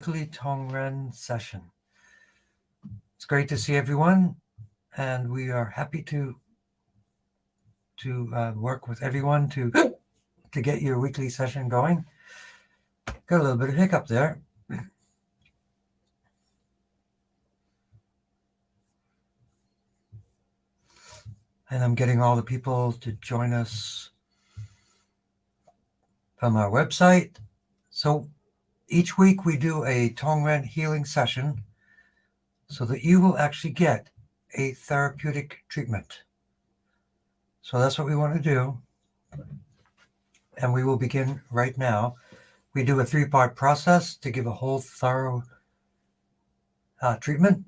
weekly Tongren session. It's great to see everyone, and we are happy to work with everyone to get your weekly session going. Got a little bit of hiccup there. And I'm getting all the people to join us from our website. So each week we do a Tongren healing session so that you will actually get a therapeutic treatment. So that's what we want to do. And we will begin right now. We do a 3-part process to give a whole thorough treatment.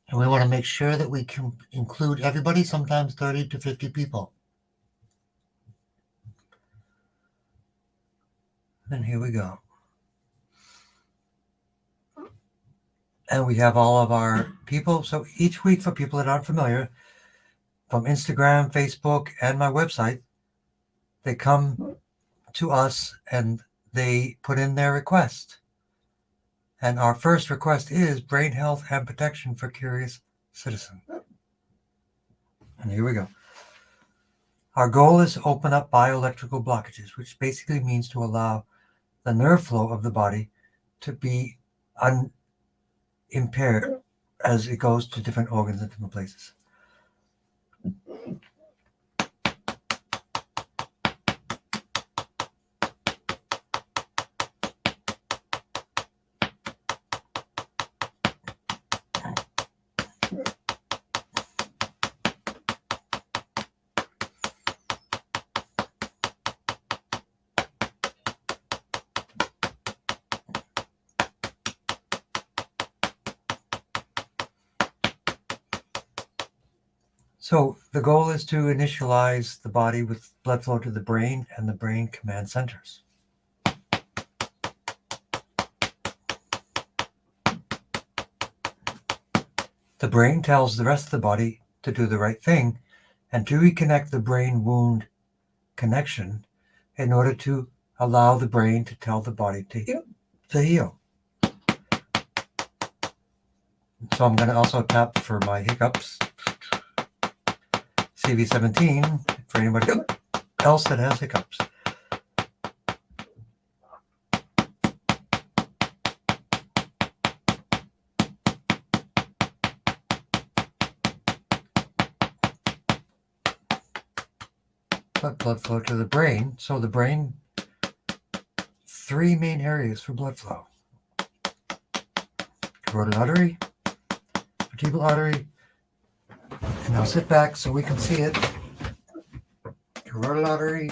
And we want to make sure that we can include everybody, sometimes 30 to 50 people. And here we go. And we have all of our people. So each week, for people that aren't familiar, from Instagram, Facebook, and my website, they come to us and they put in their request. And our first request is brain health and protection for curious citizen. And here we go. Our goal is to open up bioelectrical blockages, which basically means to allow the nerve flow of the body to be unimpaired as it goes to different organs and different places. So the goal is to initialize the body with blood flow to the brain and the brain command centers. The brain tells the rest of the body to do the right thing and to reconnect the brain wound connection in order to allow the brain to tell the body to heal. So I'm going to also tap for my hiccups. CV17 for anybody else that has hiccups. Blood flow to the brain. So the brain, 3 main areas for blood flow. Carotid artery, vertebral artery, and I'll sit back so we can see it. Carotid artery,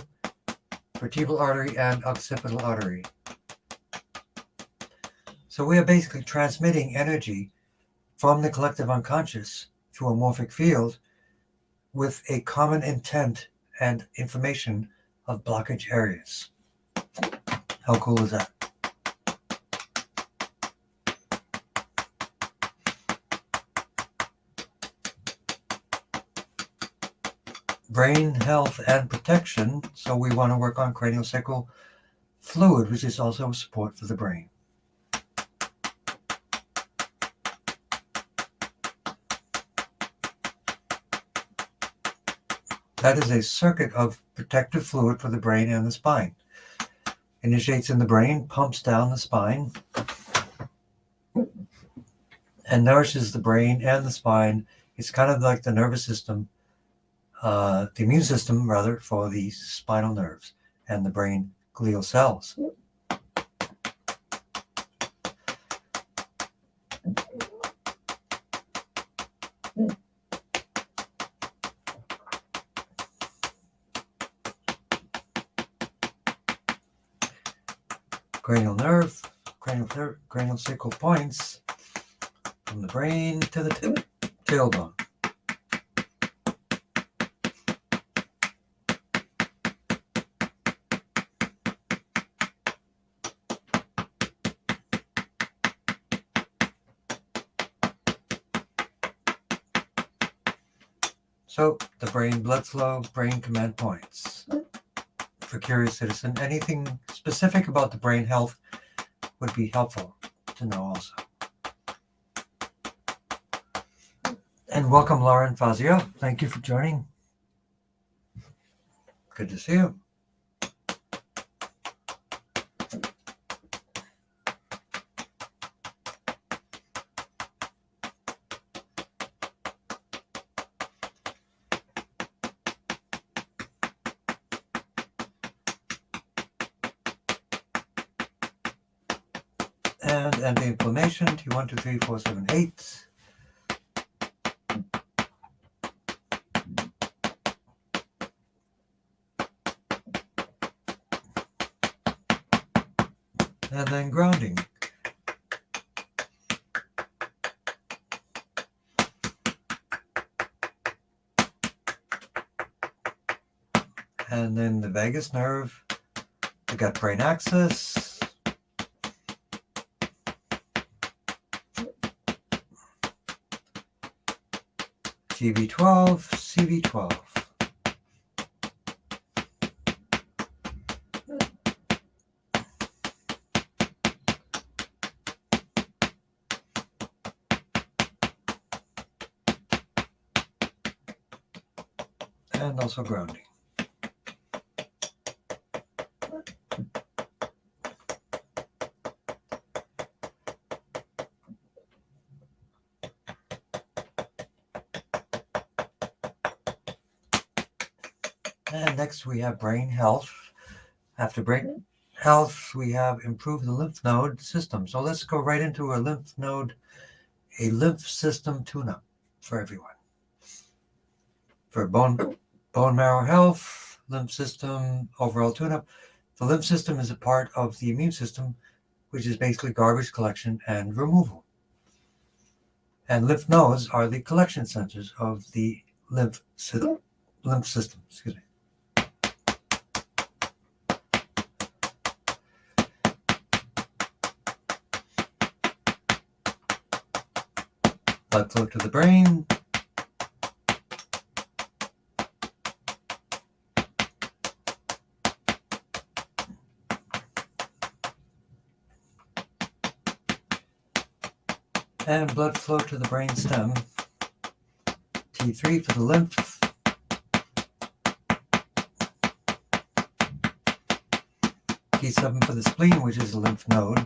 vertebral artery, and occipital artery. So we are basically transmitting energy from the collective unconscious through a morphic field with a common intent and information of blockage areas. How cool is that? Brain health and protection. So we want to work on craniosacral fluid, which is also support for the brain. That is a circuit of protective fluid for the brain and the spine. Initiates in the brain, pumps down the spine, and nourishes the brain and the spine. It's kind of like the nervous system, the immune system rather, for the spinal nerves and the brain glial cells. Cranial nerve, cranial sacral points from the brain to the tailbone. So the brain blood flow, brain command points. For curious citizen, anything specific about the brain health would be helpful to know also. And welcome, Lauren Fazio. Thank you for joining. Good to see you. And anti-inflammation, T1, 2, 3, 4, 7, 8. And then grounding. And then the vagus nerve, the gut-brain axis, GV12, CV12. And also grounding. And next we have brain health. After brain health, we have improved the lymph node system. So let's go right into a lymph system tune-up for everyone. For bone marrow health, lymph system, overall tune-up. The lymph system is a part of the immune system, which is basically garbage collection and removal. And lymph nodes are the collection centers of the lymph system. Excuse me. Blood flow to the brain. And blood flow to the brain stem. T3 for the lymph. T7 for the spleen, which is a lymph node.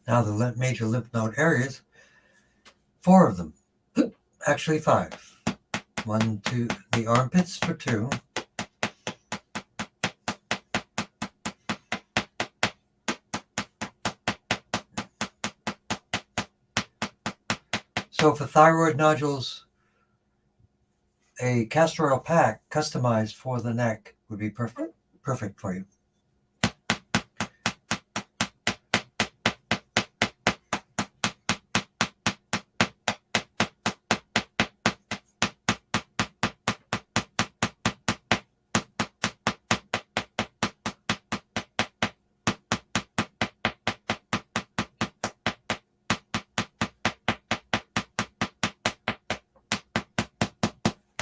Now the major lymph node areas, 4 of them, actually 5. 1, 2, the armpits for 2. So for thyroid nodules, a castor oil pack customized for the neck would be perfect for you.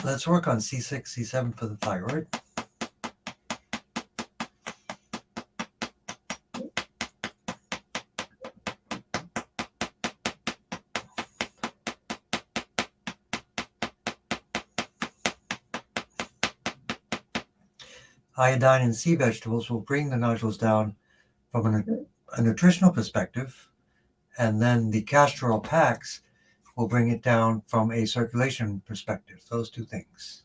Let's work on C6, C7 for the thyroid. Iodine in sea vegetables will bring the nodules down from a nutritional perspective, and then the castor oil packs will bring it down from a circulation perspective. Those two things.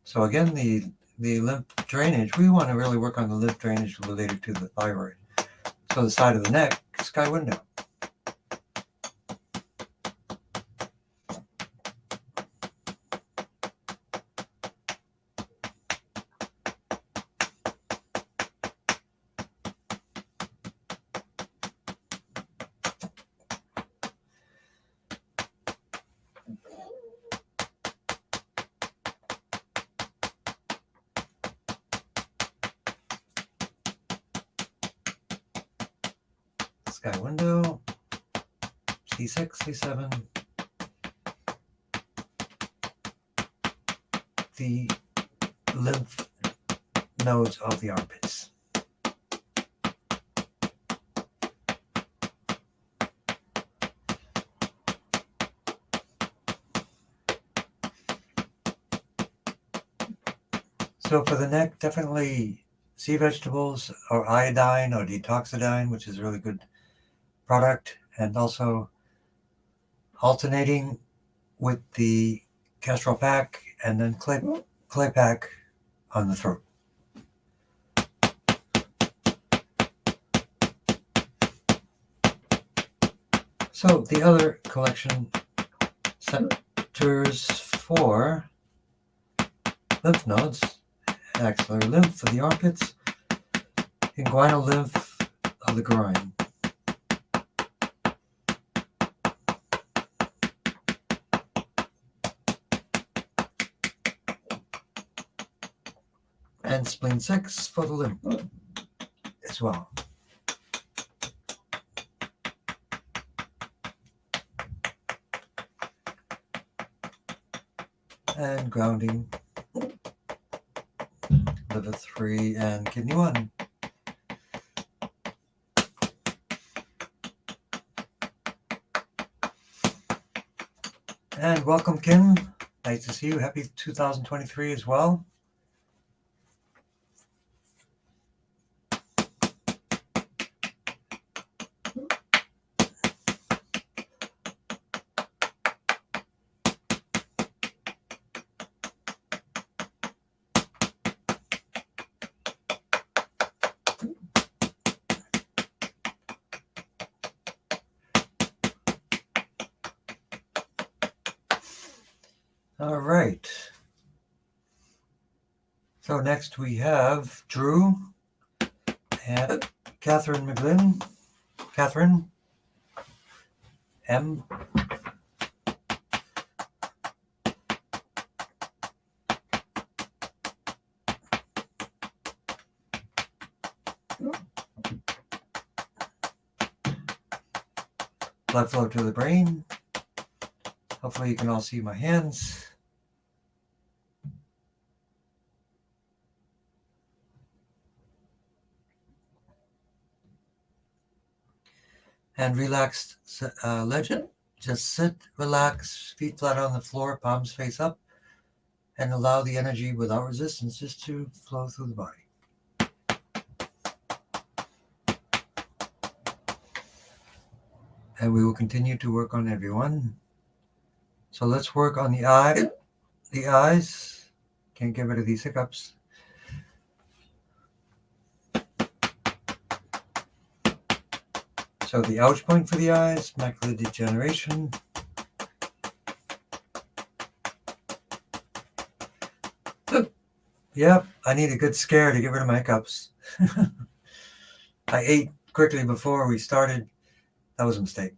So again, the lymph drainage, we want to really work on the lymph drainage related to the thyroid. So the side of the neck, sky window. Sky window, C6, C7, the lymph nodes of the armpits. So for the neck, definitely sea vegetables or iodine or detoxidine, which is a really good product, and also alternating with the castor pack and then clay pack on the throat. So the other collection centers for lymph nodes, axillary lymph for the armpits, inguinal lymph of the groin. And spleen 6 for the lymph as well. And grounding, liver 3 and kidney 1. And welcome, Kim. Nice to see you. Happy 2023 as well. All right. So next we have Drew and Catherine McGlynn. Catherine M. Blood flow to the brain. Hopefully you can all see my hands. And relaxed legend. Just sit, relax, feet flat on the floor, palms face up, and allow the energy without resistance just to flow through the body. And we will continue to work on everyone. So let's work on the eyes. Can't get rid of these hiccups. So the ouch point for the eyes, macular degeneration. Yep, I need a good scare to get rid of my hiccups. I ate quickly before we started. That was a mistake.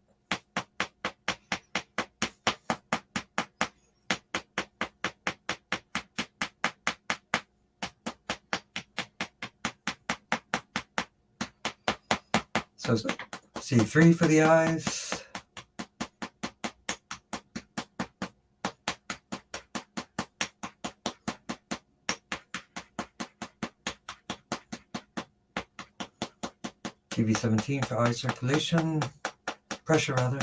So C3 for the eyes. TV17 for eye circulation, pressure rather.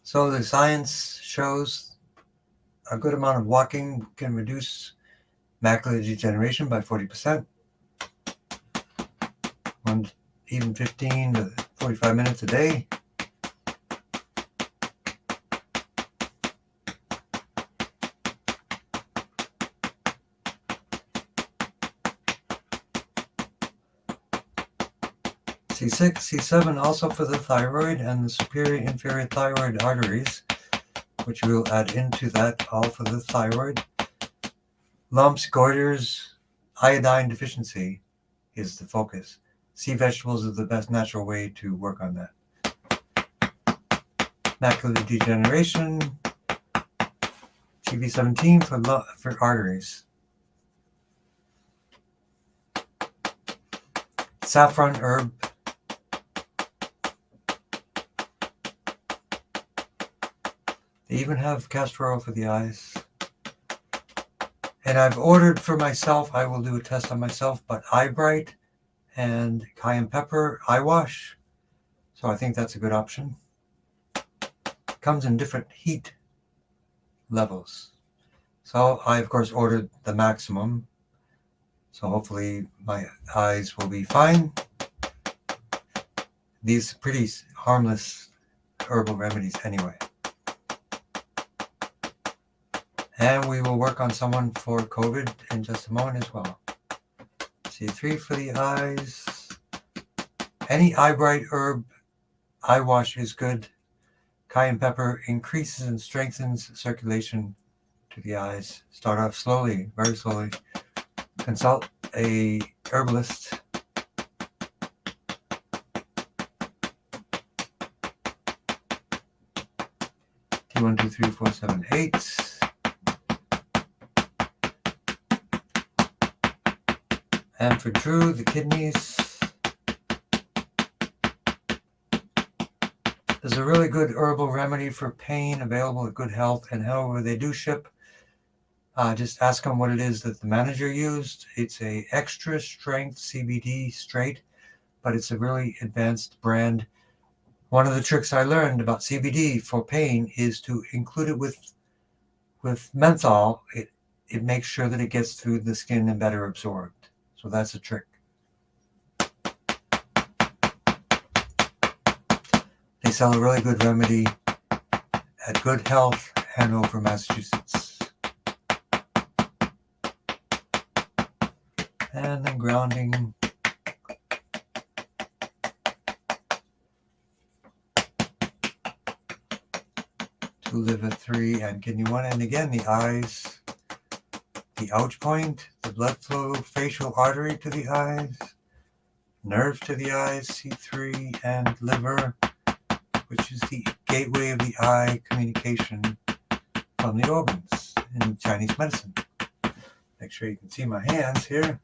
So the science shows a good amount of walking can reduce macular degeneration by 40%. Even 15 to 45 minutes a day. C6, C7 also for the thyroid and the superior inferior thyroid arteries, which we'll add into that, all for the thyroid. Lumps, goiters, iodine deficiency is the focus. Sea vegetables are the best natural way to work on that. Macular degeneration, TV17 for arteries. Saffron herb. They even have castor oil for the eyes. And I've ordered for myself, I will do a test on myself, but Eye Bright and cayenne pepper eye wash. So I think that's a good option. Comes in different heat levels. So I, of course, ordered the maximum. So hopefully my eyes will be fine. These are pretty harmless herbal remedies anyway. And we will work on someone for COVID in just a moment as well. C3 for the eyes. Any Eye Bright herb eye wash is good. Cayenne pepper increases and strengthens circulation to the eyes. Start off slowly, very slowly. Consult a herbalist. T1, 2, 3, 4, 7, 8. And for Drew, the kidneys. There's a really good herbal remedy for pain available at Good Health, and however they do ship, just ask them what it is that the manager used. It's a extra strength CBD straight, but it's a really advanced brand. One of the tricks I learned about CBD for pain is to include it with menthol. It makes sure that it gets through the skin and better absorbed. So that's a trick. They sell a really good remedy at Good Health, Hanover, Massachusetts. And then grounding. To liver 3 and kidney 1. And again, the eyes, the ouch point, the blood flow, facial artery to the eyes, nerve to the eyes, C3, and liver, which is the gateway of the eye communication from the organs in Chinese medicine. Make sure you can see my hands here.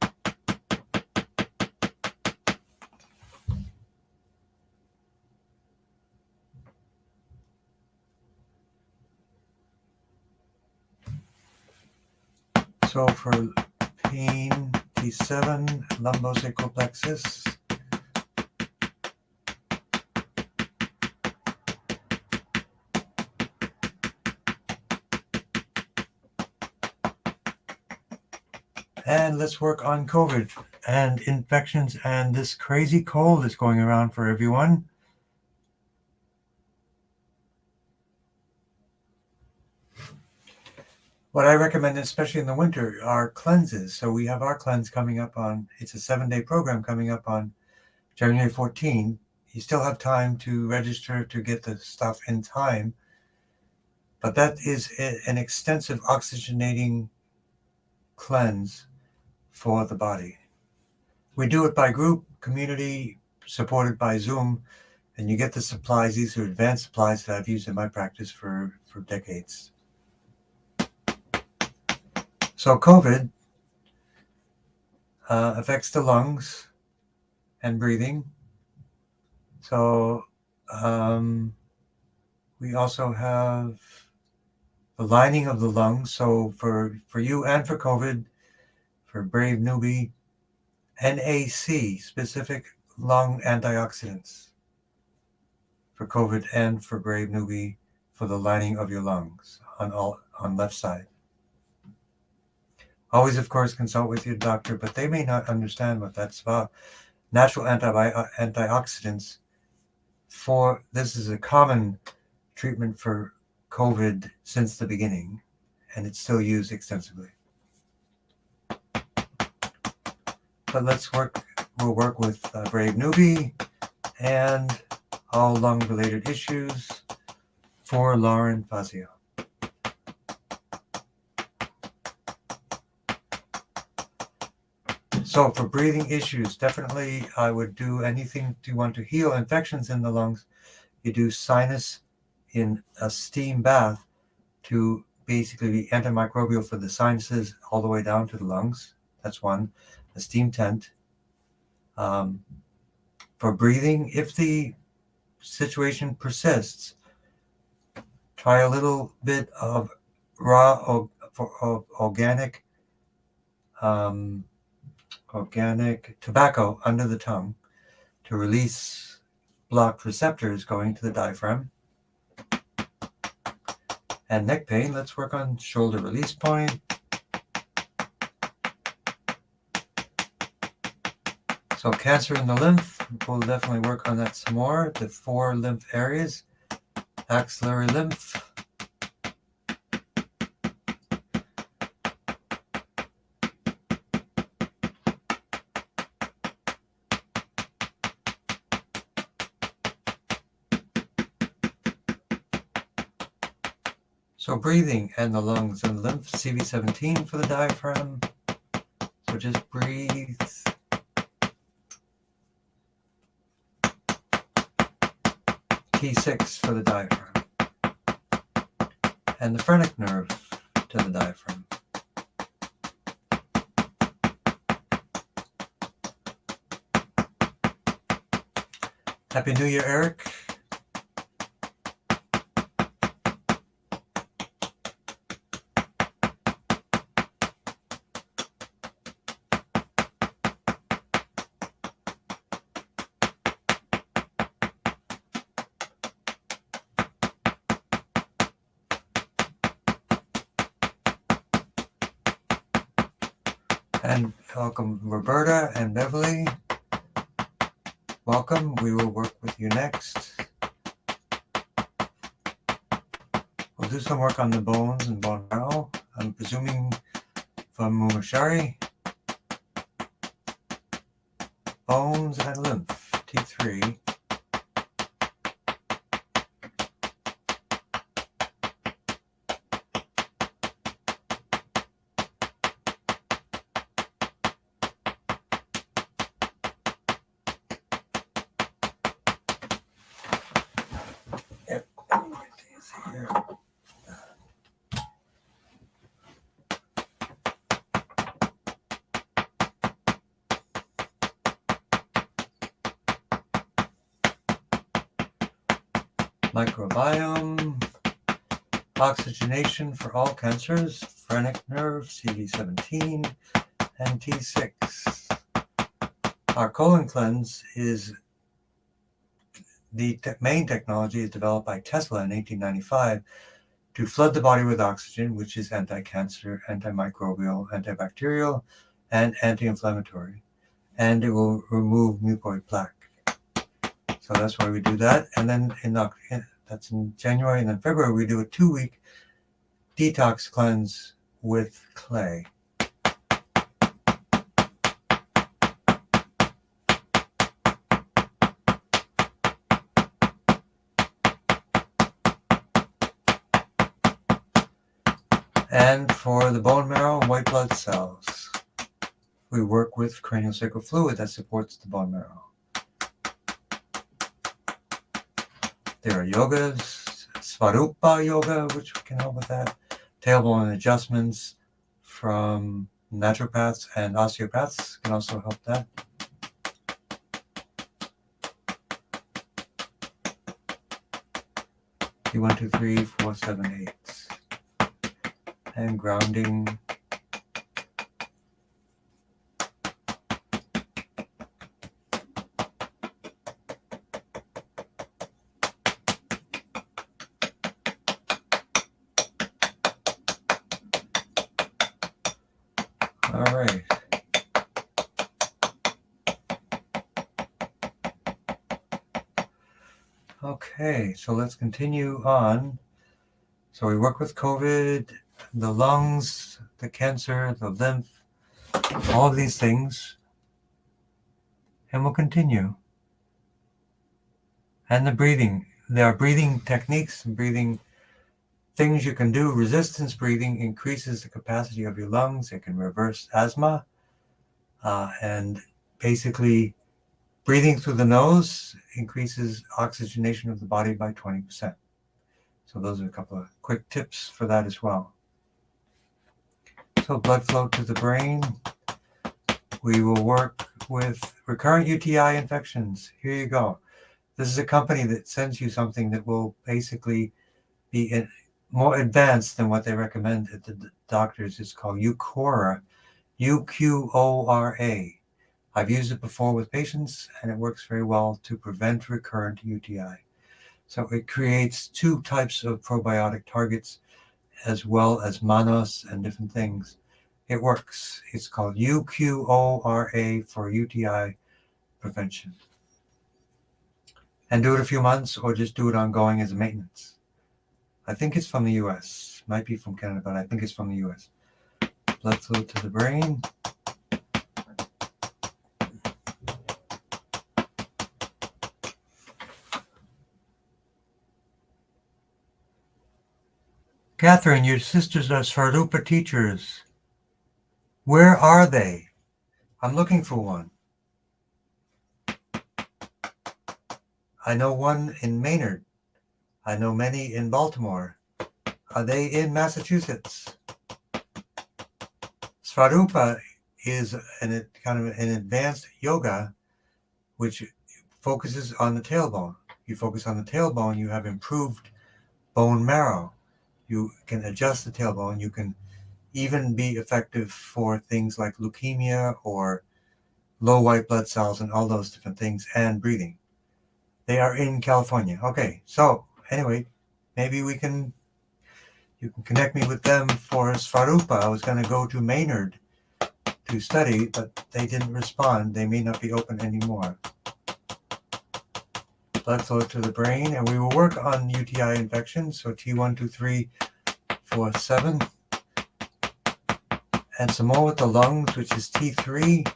So for pain, T7, lumbosacral plexus. And let's work on COVID and infections and this crazy cold that's going around for everyone. What I recommend, especially in the winter, are cleanses. So we have our cleanse coming up on, it's a 7-day program coming up on January 14. You still have time to register to get the stuff in time. But that is an extensive oxygenating cleanse for the body. We do it by group, community, supported by Zoom, and you get the supplies. These are advanced supplies that I've used in my practice for decades. So COVID affects the lungs and breathing. So we also have the lining of the lungs. So for you and for COVID, for Brave Newbie, NAC, specific lung antioxidants for COVID and for Brave Newbie for the lining of your lungs on left side. Always, of course, consult with your doctor, but they may not understand what that's about. Natural antioxidants this is a common treatment for COVID since the beginning, and it's still used extensively. But we'll work with Brave Newbie and all lung-related issues for Lauren Fazio. So for breathing issues, definitely I would do anything you want to heal infections in the lungs. You do sinus in a steam bath to basically be antimicrobial for the sinuses all the way down to the lungs. That's one. A steam tent. For breathing, if the situation persists, try a little bit of organic tobacco under the tongue to release blocked receptors going to the diaphragm. And neck pain, let's work on shoulder release point. So cancer in the lymph, we'll definitely work on that some more. The 4 lymph areas, axillary lymph. So breathing and the lungs and lymph, CV17 for the diaphragm. So just breathe. T6 for the diaphragm. And the phrenic nerve to the diaphragm. Happy New Year, Eric. And welcome Roberta and Beverly. Welcome. We will work with you next. We'll do some work on the bones and bone marrow. I'm presuming from Mumashari. Bones and lymph, T3. Microbiome, oxygenation for all cancers, phrenic nerve, CV17, and T6. Our colon cleanse is the main technology is developed by Tesla in 1895 to flood the body with oxygen, which is anti-cancer, antimicrobial, antibacterial, and anti-inflammatory. And it will remove mucoid plaque. So that's why we do that. And then that's in January. And then February, we do a 2-week detox cleanse with clay. And for the bone marrow and white blood cells, we work with craniosacral fluid that supports the bone marrow. There are yogas, Svarupa yoga, which can help with that. Tailbone adjustments from naturopaths and osteopaths can also help that. T1, 2, 3, 4, 7, 8. And grounding. All right. Okay, so let's continue on. So we work with COVID, the lungs, the cancer, the lymph, all of these things, and we'll continue. And the breathing. There are breathing techniques and breathing things you can do. Resistance breathing increases the capacity of your lungs. It can reverse asthma. And basically, breathing through the nose increases oxygenation of the body by 20%. So those are a couple of quick tips for that as well. So blood flow to the brain. We will work with recurrent UTI infections. Here you go. This is a company that sends you something that will basically be more advanced than what they recommend at the doctors. It's called Uqora, Uqora. I've used it before with patients, and it works very well to prevent recurrent UTI. So it creates two types of probiotic targets, as well as manos and different things. It works. It's called Uqora for UTI prevention. And do it a few months, or just do it ongoing as a maintenance. I think it's from the US. Might be from Canada, but I think it's from the US. Blood flow to the brain. Catherine, your sisters are Svarupa teachers. Where are they? I'm looking for one. I know one in Maynard. I know many in Baltimore. Are they in Massachusetts? Svarupa is kind of an advanced yoga which focuses on the tailbone. You focus on the tailbone, you have improved bone marrow. You can adjust the tailbone. You can even be effective for things like leukemia or low white blood cells and all those different things, and breathing. They are in California. Okay, so anyway, maybe you can connect me with them for Svarupa. I was going to go to Maynard to study, but they didn't respond. They may not be open anymore. Blood flow to the brain, and we will work on UTI infections. So T12347, and some more with the lungs, which is T3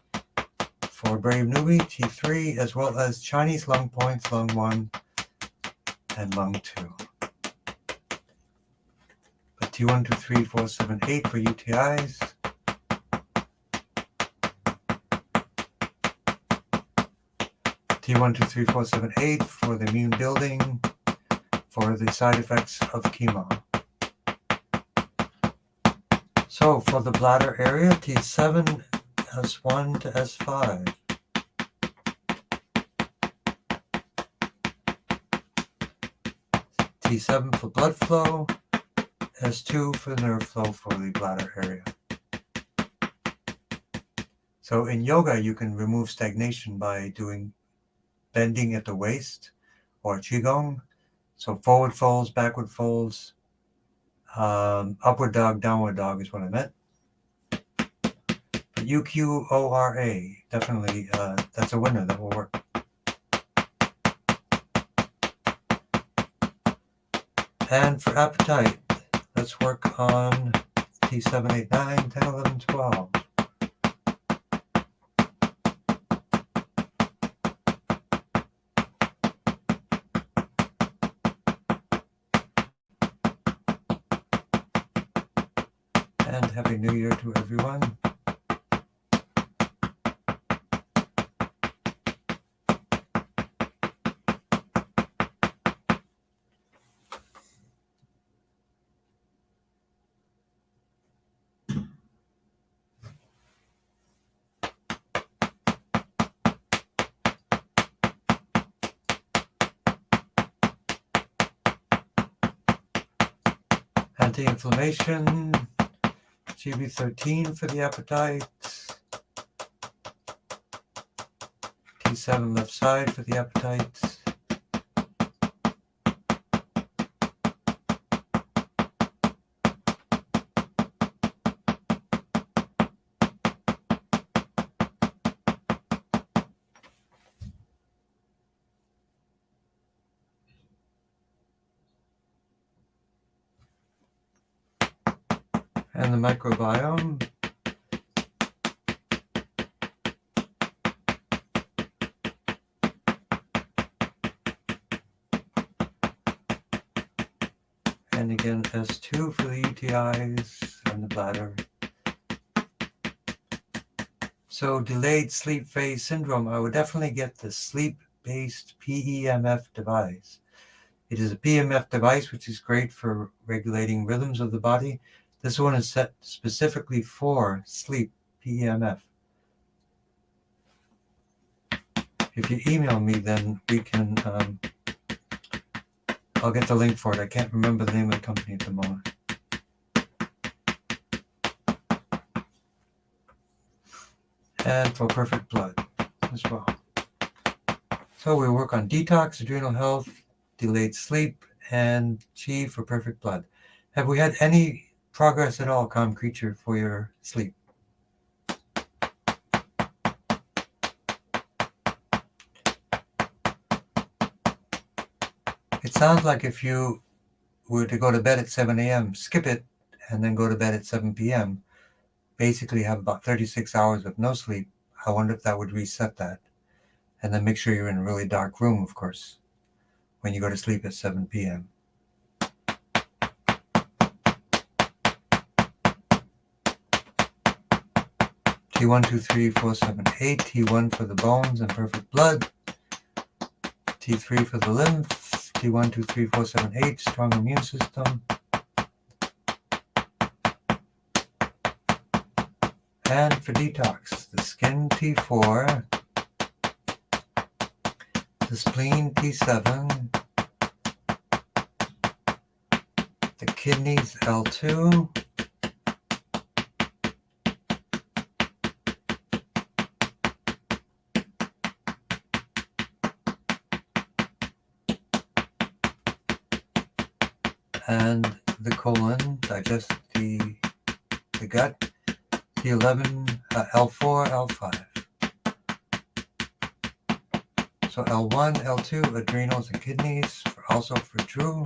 for Brave Newbie, T3, as well as Chinese lung points, lung 1 and lung 2. But T123478 for UTIs. T123478 for the immune building, for the side effects of chemo. So for the bladder area, T7, S1 to S5. T7 for blood flow, S2 for nerve flow for the bladder area. So in yoga, you can remove stagnation by doing bending at the waist or qigong. So forward folds, backward folds, upward dog, downward dog is what I meant. But Uqora, definitely, that's a winner. That will work. And for appetite, let's work on T7, 8, 9, 10, 11, 12. And Happy New Year to everyone. Anti-inflammation, GB13 for the appetite, T7 left side for the appetite, and the microbiome. And again, S2 for the UTIs and the bladder. So delayed sleep phase syndrome, I would definitely get the sleep-based PEMF device. It is a PEMF device, which is great for regulating rhythms of the body. This one is set specifically for sleep, PEMF. If you email me, then we can, I'll get the link for it. I can't remember the name of the company at the moment. And for perfect blood as well. So we work on detox, adrenal health, delayed sleep, and Chi for perfect blood. Have we had any progress at all, Calm Creature, for your sleep? It sounds like if you were to go to bed at 7 a.m., skip it, and then go to bed at 7 p.m., basically have about 36 hours of no sleep. I wonder if that would reset that. And then make sure you're in a really dark room, of course, when you go to sleep at 7 p.m. T1, 2, 3, 4, 7, 8. T1 for the bones and perfect blood. T3 for the lymph. T1, 2, 3, 4, 7, 8. Strong immune system. And for detox, the skin T4. The spleen T7. The kidneys L2. And the colon, digest the gut, T11, L4, L5. So L1, L2, adrenals and kidneys, also for Drew.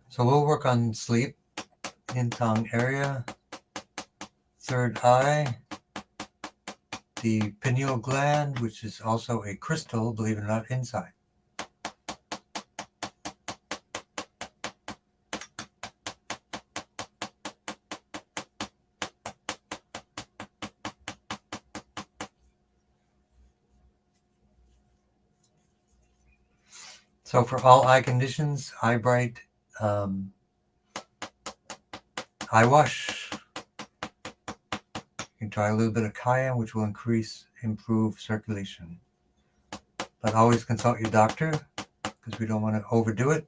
So we'll work on sleep in Tong area, third eye, the pineal gland, which is also a crystal, believe it or not, inside. So for all eye conditions, eye bright, eye wash. You can try a little bit of cayenne, which will improve circulation. But always consult your doctor, because we don't want to overdo it.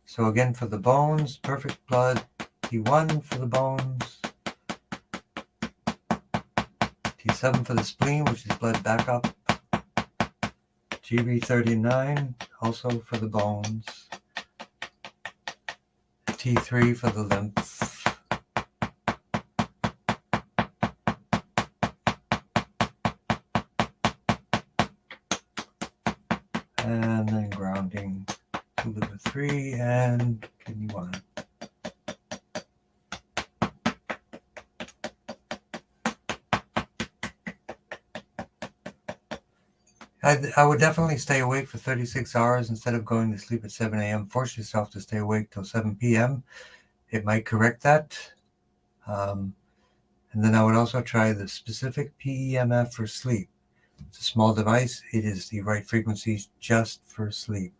So again, for the bones, perfect blood, T1 for the bones, T7 for the spleen, which is blood backup, GB39, also for the bones, T3 for the lymph, and then grounding to liver 3 and kidney 1. I would definitely stay awake for 36 hours instead of going to sleep at 7 a.m. Force yourself to stay awake till 7 p.m. It might correct that. And then I would also try the specific PEMF for sleep. It's a small device. It is the right frequencies just for sleep.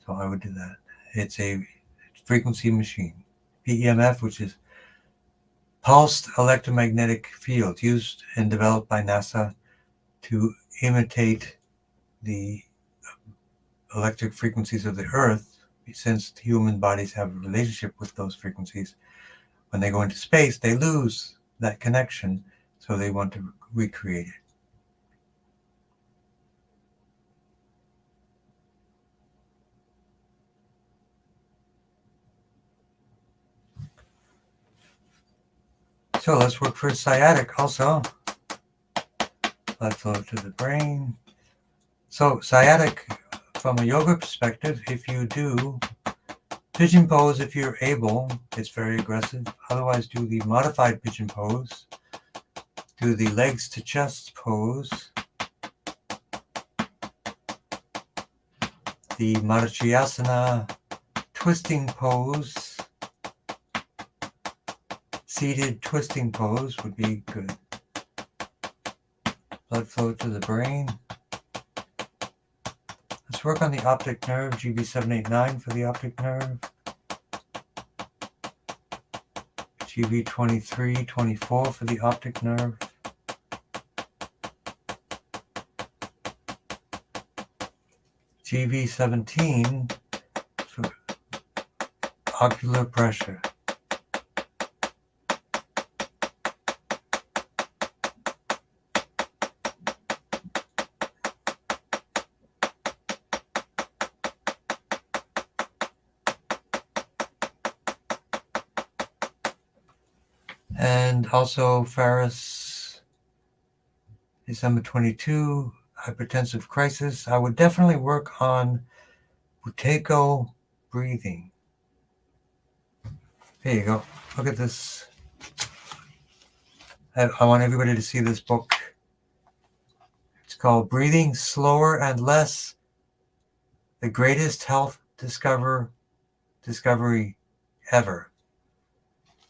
So I would do that. It's a frequency machine. PEMF, which is pulsed electromagnetic field, used and developed by NASA to imitate the electric frequencies of the Earth, since human bodies have a relationship with those frequencies. When they go into space, they lose that connection, so they want to recreate it. So let's work for sciatic also. Blood flow to the brain. So sciatic, from a yoga perspective, if you do pigeon pose, if you're able, it's very aggressive. Otherwise, do the modified pigeon pose. Do the legs to chest pose. The Marichyasana twisting pose. Seated twisting pose would be good. Blood flow to the brain. Let's work on the optic nerve, GB789 for the optic nerve. GB2324 for the optic nerve. GB17 for ocular pressure. And also Ferris, December 22, hypertensive crisis. I would definitely work on Buteyko breathing. Here you go. Look at this. I want everybody to see this book. It's called Breathing Slower and Less, The Greatest Health Discovery Ever.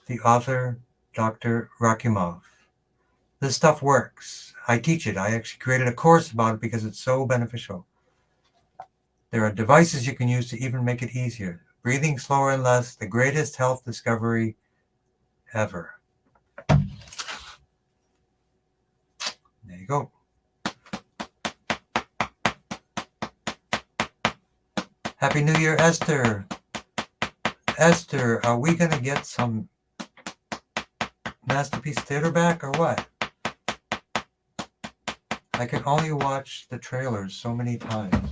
The author, Dr. Rakimov. This stuff works. I teach it. I actually created a course about it because it's so beneficial. There are devices you can use to even make it easier. Breathing slower and less, the greatest health discovery ever. There you go. Happy New Year, Esther. Esther, are we going to get some Masterpiece Theater back or what? I can only watch the trailers so many times.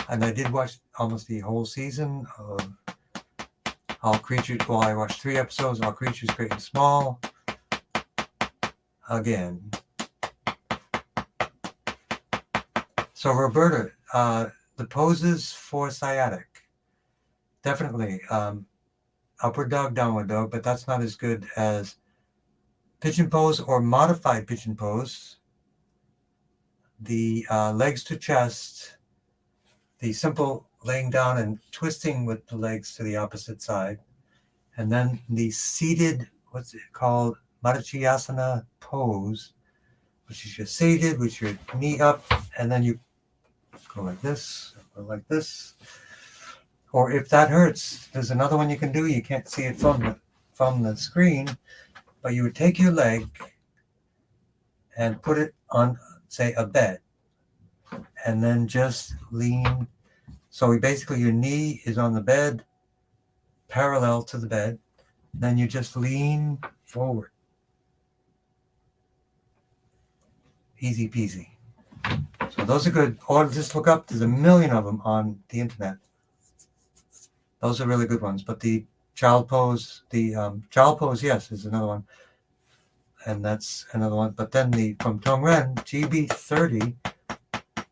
And I did watch almost the whole season of All Creatures. Well, I watched 3 episodes, All Creatures Great and Small. Again. So Roberta, the poses for sciatic. Definitely upward dog, downward dog, but that's not as good as pigeon pose or modified pigeon pose. The legs to chest, the simple laying down and twisting with the legs to the opposite side, and then the seated, what's it called, Marichyasana pose, which is just seated with your knee up, and then you go like this, or like this. Or if that hurts, there's another one you can do. You can't see it from the screen, but you would take your leg and put it on, say, a bed, and then just lean. So basically your knee is on the bed, parallel to the bed. Then you just lean forward. Easy peasy. So those are good. Or just look up, there's a million of them on the internet. Those are really good ones. But the child pose, yes, is another one. And that's another one. But then from Tongren, GB30,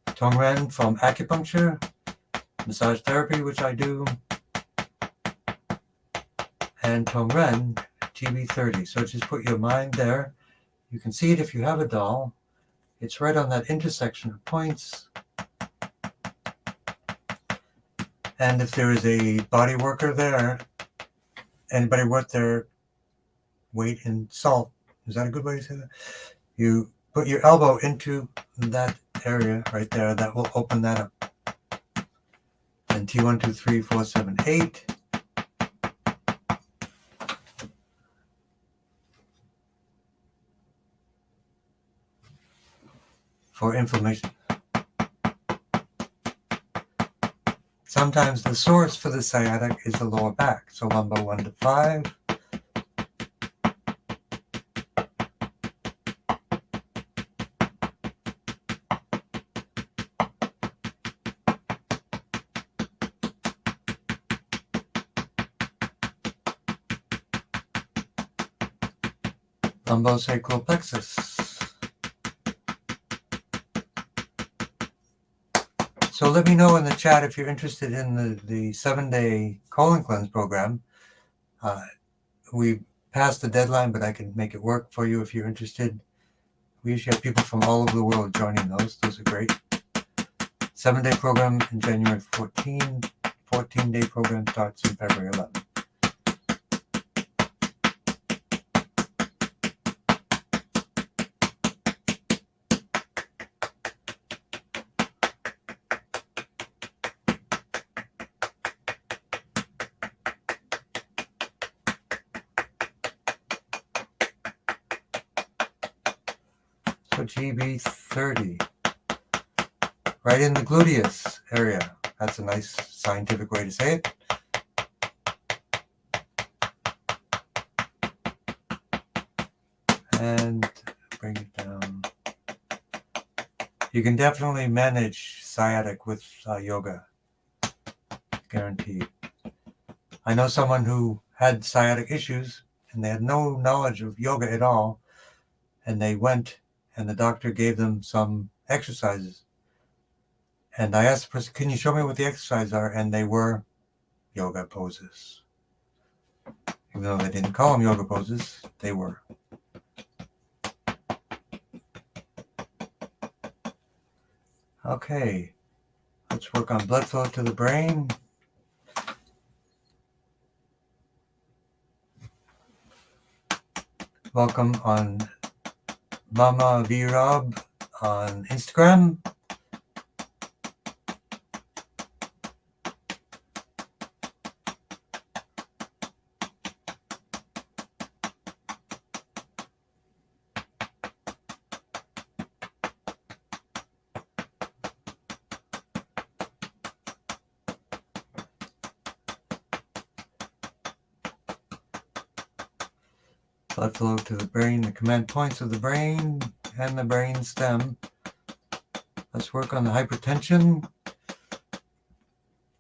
Tongren from acupuncture, massage therapy, which I do, and Tongren, GB30. So just put your mind there. You can see it if you have a doll. It's right on that intersection of points. And if there is a body worker there, anybody worth their weight in salt, is that a good way to say that? You put your elbow into that area right there. That will open that up. And T1, 2, 3, 4, 7, 8. For inflammation. Sometimes the source for the sciatic is the lower back. So lumbar 1 to 5. lumbosacral plexus. So let me know in the chat if you're interested in the 7-day colon cleanse program. We passed the deadline, but I can make it work for you if you're interested. We usually have people from all over the world joining those. Those are great. 7-day program in January 14. 14-day program starts in February 11. So GB30, right in the gluteus area. That's a nice scientific way to say it. And bring it down. You can definitely manage sciatic with yoga, guaranteed. I know someone who had sciatic issues and they had no knowledge of yoga at all, and they went and the doctor gave them some exercises. And I asked the person, can you show me what the exercises are? And they were yoga poses. Even though they didn't call them yoga poses, they were. Okay, let's work on blood flow to the brain. Welcome on Mama V-Rob on Instagram. Blood flow to the brain, the command points of the brain and the brain stem. Let's work on the hypertension.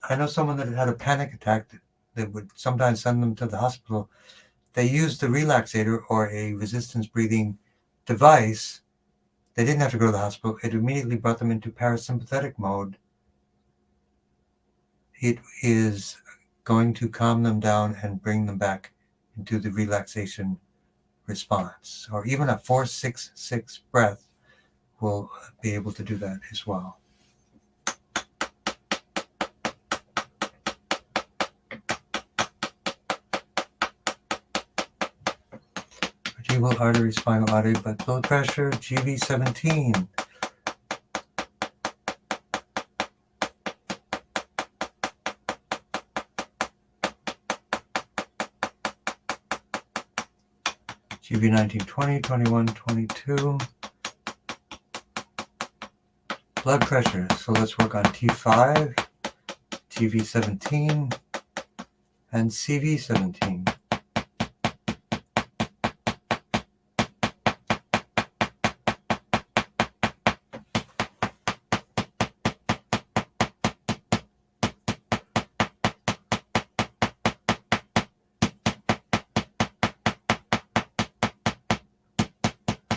I know someone that had a panic attack that would sometimes send them to the hospital. They used the relaxator or a resistance breathing device. They didn't have to go to the hospital. It immediately brought them into parasympathetic mode. It is going to calm them down and bring them back into the relaxation response. Or even a 4-6-6 breath will be able to do that as well. Vertebral artery, spinal artery, but blood pressure, GV17. GV19, 20, 21, 22. Blood pressure. So let's work on T5, GV17, and CV17.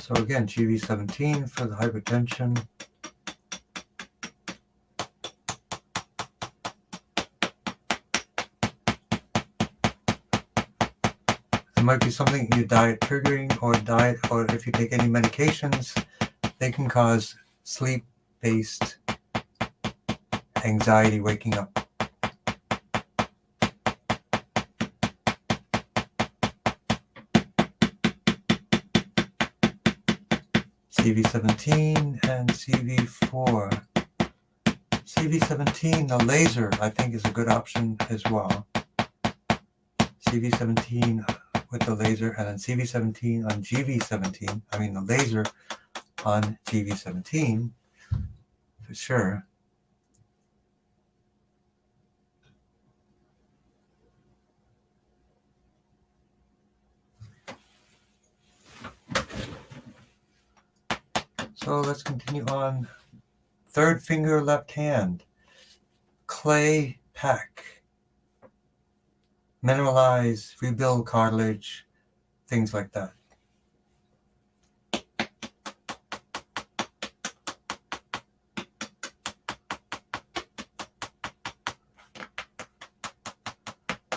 So again, GV17 for the hypertension. There might be something in your diet triggering or if you take any medications, they can cause sleep-based anxiety waking up. CV17 and CV4. CV17, the laser, I think is a good option as well. CV17 with the laser and then CV17 on GV17. I mean the laser on GV17 for sure. So let's continue on. Third finger, left hand. Clay pack. Mineralize, rebuild cartilage, things like that.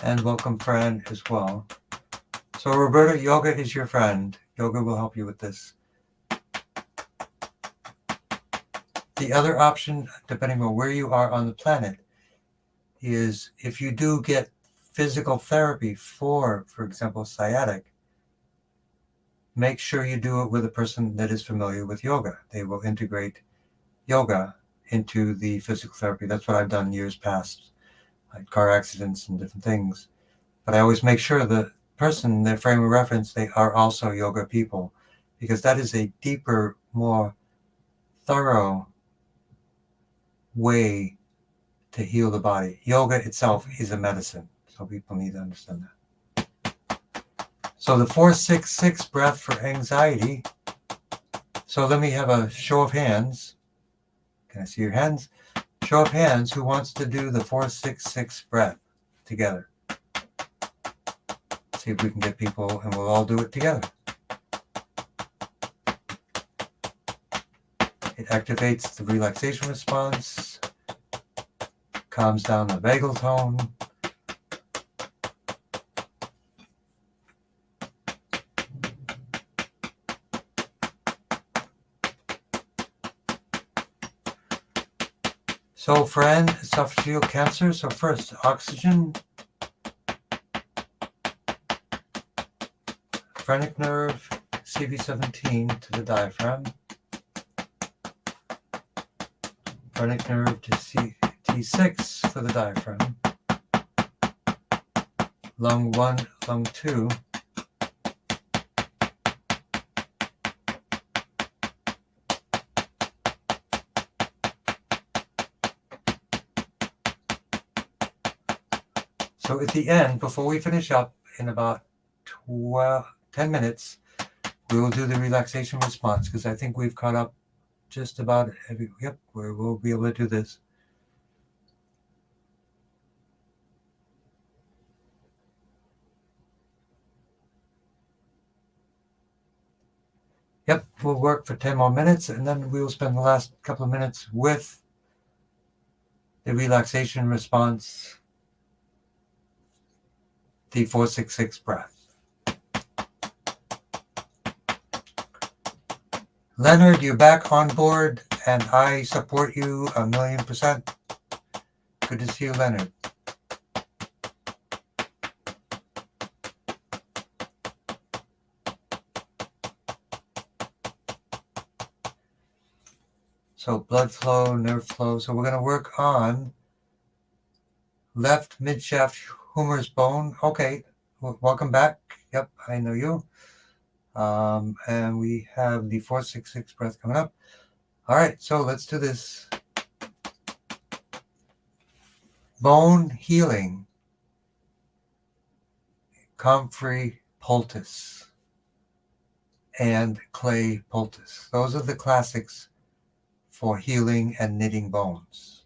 And welcome, Fran, as well. So, Roberta, yoga is your friend. Yoga will help you with this. The other option, depending on where you are on the planet, is if you do get physical therapy for example, sciatic, make sure you do it with a person that is familiar with yoga. They will integrate yoga into the physical therapy. That's what I've done years past, like car accidents and different things. But I always make sure the person, their frame of reference, they are also yoga people, because that is a deeper, more thorough way to heal the body. Yoga itself is a medicine, so people need to understand that. So the 4-6-6 breath for anxiety. So let me have a show of hands. Can I see your hands? Show of hands who wants to do the 4-6-6 breath together. See if we can get people, and we'll all do it together. It activates the relaxation response, calms down the vagal tone. So, friend, esophageal cancer. So first, oxygen, phrenic nerve, CV17 to the diaphragm, phrenic nerve to T6 for the diaphragm, lung 1, lung 2, so at the end, before we finish up in about 10 minutes, we will do the relaxation response, because I think we've caught up just about we'll be able to do this. Yep, we'll work for 10 more minutes, and then we will spend the last couple of minutes with the relaxation response, the 4-6-6 breath. Leonard, you're back on board, and I support you 1,000,000%. Good to see you, Leonard. So blood flow, nerve flow. So we're going to work on left midshaft humerus bone. Okay, welcome back. Yep, I know you. And we have the 4-6-6 breath coming up. All right, so let's do this. Bone healing, comfrey poultice, and clay poultice. Those are the classics for healing and knitting bones.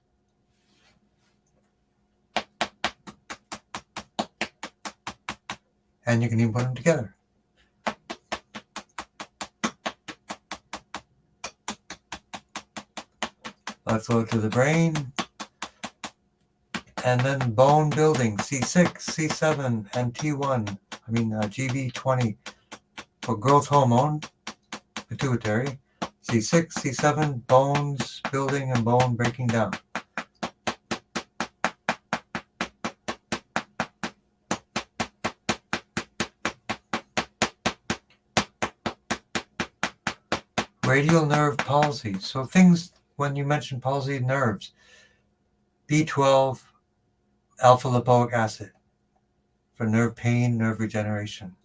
And you can even put them together. Blood flow to the brain. And then bone building, C6, C7, and T1, GB20 for growth hormone, pituitary. C6, C7, bones building and bone breaking down. Radial nerve palsy. So things, when you mention palsy nerves, B12, alpha lipoic acid for nerve pain, nerve regeneration.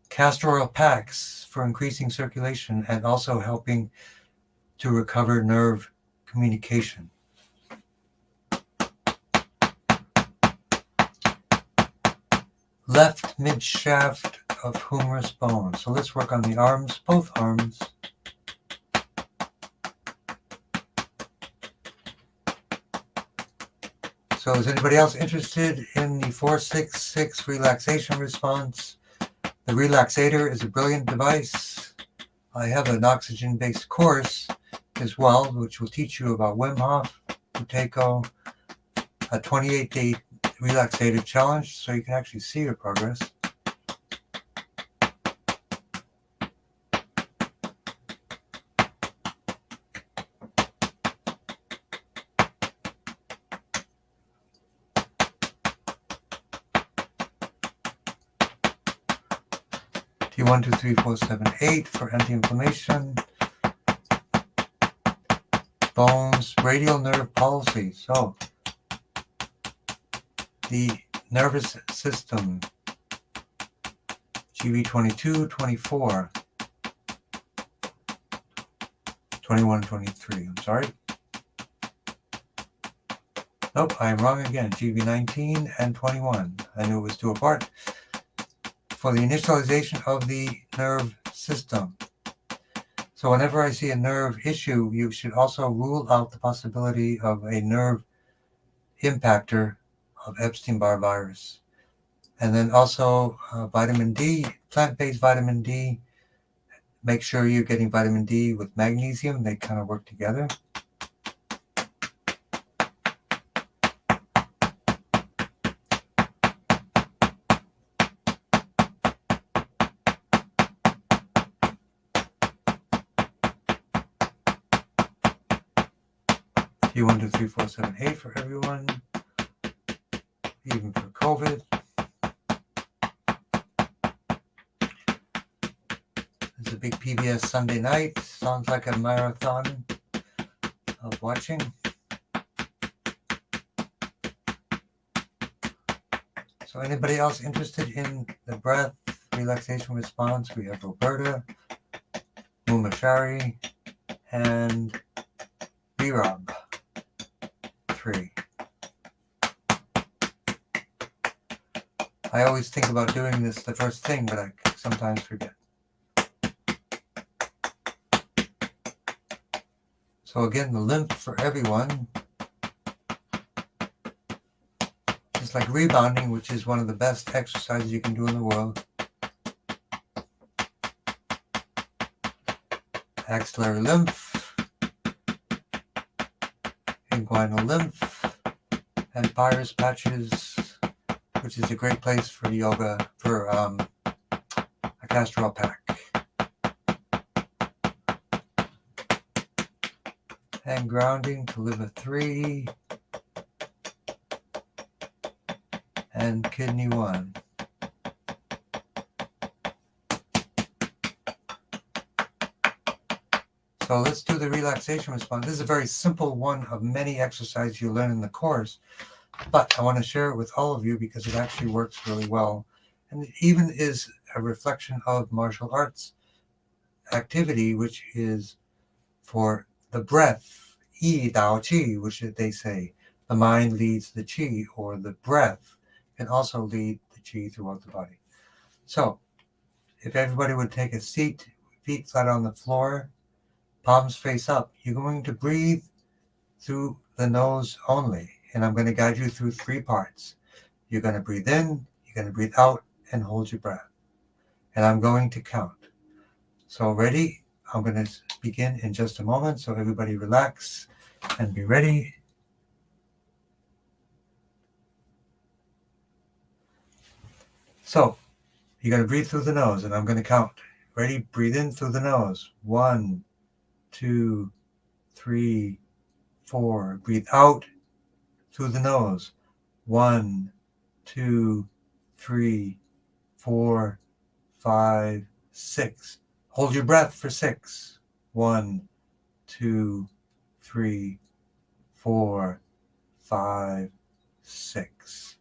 Castor oil packs for increasing circulation and also helping to recover nerve communication. Left midshaft of humerus bone. So let's work on the arms, both arms. So is anybody else interested in the 4-6-6 relaxation response? The Relaxator is a brilliant device. I have an oxygen-based course as well, which will teach you about Wim Hof, Buteyko, a 28-day relaxative challenge so you can actually see your progress. T1, 2, 3, 4, 7, 8 for anti-inflammation. Bones, radial nerve palsy. So, the nervous system, GV 22, 24, 21, 23. I'm sorry. Nope, I am wrong again. GV 19 and 21. I knew it was two apart. For the initialization of the nerve system. So whenever I see a nerve issue, you should also rule out the possibility of a nerve impactor of Epstein-Barr virus. And then also vitamin D, plant-based vitamin D. Make sure you're getting vitamin D with magnesium. They kind of work together. T1, 2, 3, 4, 7, 8 for everyone, even for COVID. It's a big PBS Sunday night. Sounds like a marathon of watching. So anybody else interested in the breath relaxation response? We have Roberta, Mumashari, and B-Rob. 3. I always think about doing this the first thing, but I sometimes forget. So again, the lymph for everyone. Just like rebounding, which is one of the best exercises you can do in the world. Axillary lymph, inguinal lymph, and Pyrus patches, which is a great place for yoga, for a castor oil pack. And grounding to liver 3 and kidney 1. So let's do the relaxation response. This is a very simple one of many exercises you learn in the course, but I want to share it with all of you because it actually works really well. And it even is a reflection of martial arts activity, which is for the breath, Yi Dao Qi, which they say, the mind leads the Qi, or the breath can also lead the Qi throughout the body. So if everybody would take a seat, feet flat on the floor, palms face up, you're going to breathe through the nose only. And I'm going to guide you through 3 parts. You're going to breathe in, you're going to breathe out, and hold your breath. And I'm going to count. So ready? I'm going to begin in just a moment. So everybody relax and be ready. So you're going to breathe through the nose, and I'm going to count. Ready? Breathe in through the nose. 1, 2, 3, 4. Breathe out through the nose. 1, 2, 3, 4, 5, 6. Hold your breath for 6. 1, 2, 3, 4, 5, 6.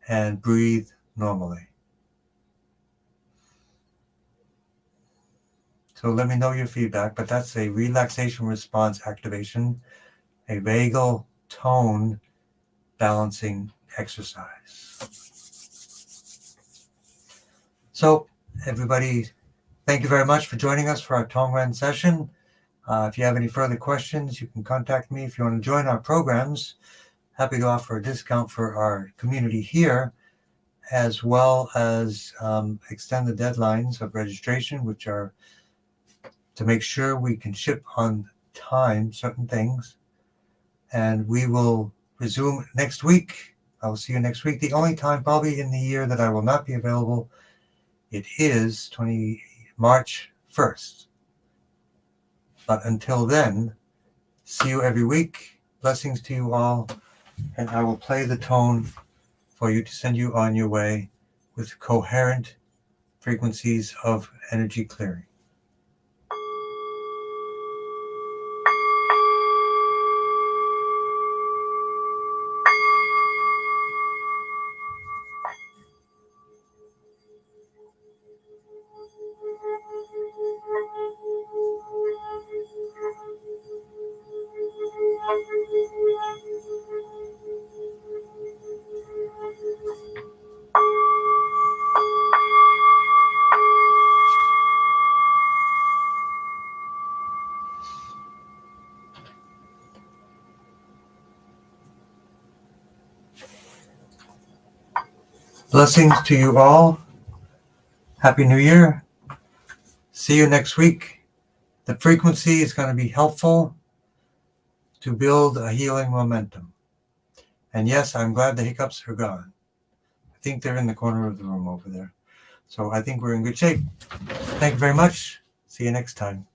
And breathe normally. So let me know your feedback, but that's a relaxation response activation, a vagal tone balancing exercise. So everybody, thank you very much for joining us for our Tongren session. If you have any further questions, you can contact me. If you want to join our programs, happy to offer a discount for our community here, as well as extend the deadlines of registration, which are to make sure we can ship on time certain things. And we will resume next week I will see you next week. The only time probably in the year that I will not be available, it is March 1st. But until then, see you every week. Blessings to you all. And I will play the tone for you to send you on your way with coherent frequencies of energy clearing. Blessings to you all. Happy New Year. See you next week. The frequency is going to be helpful to build a healing momentum. And yes, I'm glad the hiccups are gone. I think they're in the corner of the room over there. So I think we're in good shape. Thank you very much. See you next time.